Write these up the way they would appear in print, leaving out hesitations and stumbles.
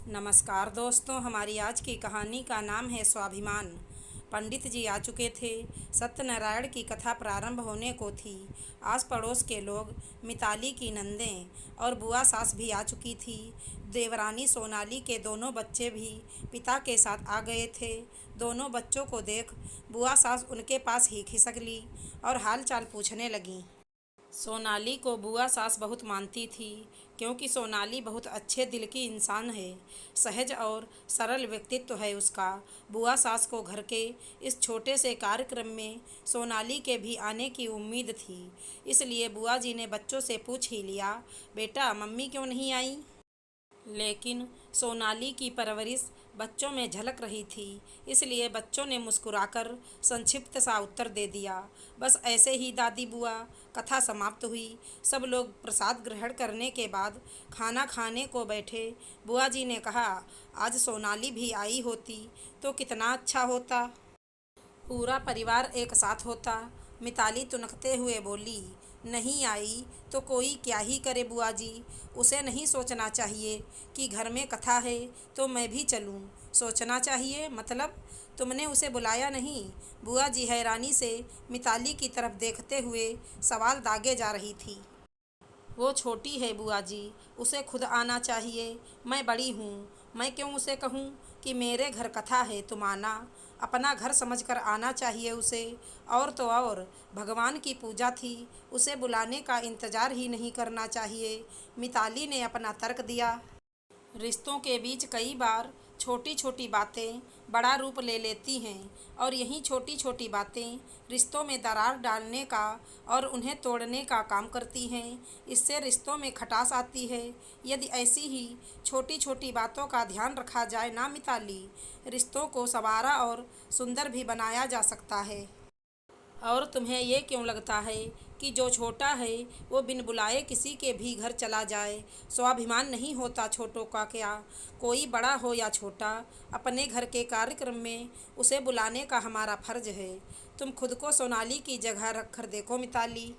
नमस्कार दोस्तों, हमारी आज की कहानी का नाम है स्वाभिमान। पंडित जी आ चुके थे। सत्यनारायण की कथा प्रारंभ होने को थी। आस पड़ोस के लोग, मिताली की नंदें और बुआ सास भी आ चुकी थी। देवरानी सोनाली के दोनों बच्चे भी पिता के साथ आ गए थे। दोनों बच्चों को देख बुआ सास उनके पास ही खिसक ली और हाल चाल पूछने लगी। सोनाली को बुआ सास बहुत मानती थी, क्योंकि सोनाली बहुत अच्छे दिल की इंसान है। सहज और सरल व्यक्तित्व है उसका। बुआ सास को घर के इस छोटे से कार्यक्रम में सोनाली के भी आने की उम्मीद थी। इसलिए बुआ जी ने बच्चों से पूछ ही लिया, बेटा मम्मी क्यों नहीं आई? लेकिन सोनाली की परवरिश बच्चों में झलक रही थी, इसलिए बच्चों ने मुस्कुराकर संक्षिप्त सा उत्तर दे दिया, बस ऐसे ही दादी बुआ। कथा समाप्त हुई। सब लोग प्रसाद ग्रहण करने के बाद खाना खाने को बैठे। बुआ जी ने कहा, आज सोनाली भी आई होती तो कितना अच्छा होता। पूरा परिवार एक साथ होता। मिताली तुनकते हुए बोली, नहीं आई तो कोई क्या ही करे बुआ जी। उसे नहीं सोचना चाहिए कि घर में कथा है तो मैं भी चलूं। सोचना चाहिए मतलब? तुमने उसे बुलाया नहीं? बुआ जी हैरानी से मिताली की तरफ देखते हुए सवाल दागे जा रही थी। वो छोटी है बुआ जी, उसे खुद आना चाहिए। मैं बड़ी हूँ, मैं क्यों उसे कहूँ कि मेरे घर कथा है तुम आना। अपना घर समझकर आना चाहिए उसे। और तो और भगवान की पूजा थी, उसे बुलाने का इंतज़ार ही नहीं करना चाहिए। मिताली ने अपना तर्क दिया। रिश्तों के बीच कई बार छोटी छोटी बातें बड़ा रूप ले लेती हैं, और यही छोटी छोटी बातें रिश्तों में दरार डालने का और उन्हें तोड़ने का काम करती हैं। इससे रिश्तों में खटास आती है। यदि ऐसी ही छोटी छोटी बातों का ध्यान रखा जाए ना मिताली, रिश्तों को संवारा और सुंदर भी बनाया जा सकता है। और तुम्हें ये क्यों लगता है कि जो छोटा है वो बिन बुलाए किसी के भी घर चला जाए? स्वाभिमान नहीं होता छोटों का क्या? कोई बड़ा हो या छोटा, अपने घर के कार्यक्रम में उसे बुलाने का हमारा फर्ज है। तुम खुद को सोनाली की जगह रख कर देखो मिताली।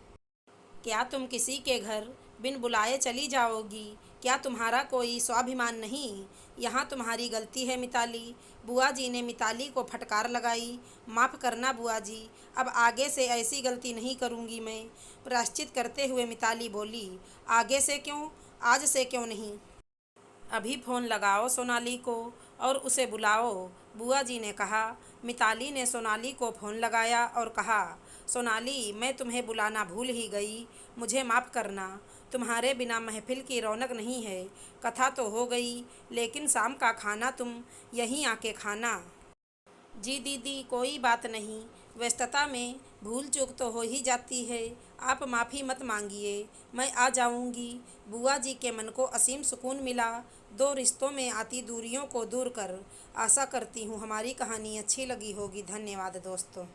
क्या तुम किसी के घर बिन बुलाए चली जाओगी? क्या तुम्हारा कोई स्वाभिमान नहीं? यहाँ तुम्हारी गलती है मिताली। बुआ जी ने मिताली को फटकार लगाई। माफ़ करना बुआ जी, अब आगे से ऐसी गलती नहीं करूँगी मैं। प्रायश्चित करते हुए मिताली बोली, आगे से क्यों, आज से क्यों नहीं? अभी फ़ोन लगाओ सोनाली को और उसे बुलाओ, बुआ जी ने कहा। मिताली ने सोनाली को फ़ोन लगाया और कहा, सोनाली मैं तुम्हें बुलाना भूल ही गई, मुझे माफ़ करना। तुम्हारे बिना महफिल की रौनक नहीं है। कथा तो हो गई, लेकिन शाम का खाना तुम यहीं आके खाना। जी दीदी, कोई बात नहीं, व्यस्तता में भूल चूक तो हो ही जाती है। आप माफ़ी मत मांगिए, मैं आ जाऊंगी। बुआ जी के मन को असीम सुकून मिला। दो रिश्तों में आती दूरियों को दूर कर। आशा करती हूँ हमारी कहानी अच्छी लगी होगी। धन्यवाद दोस्तों।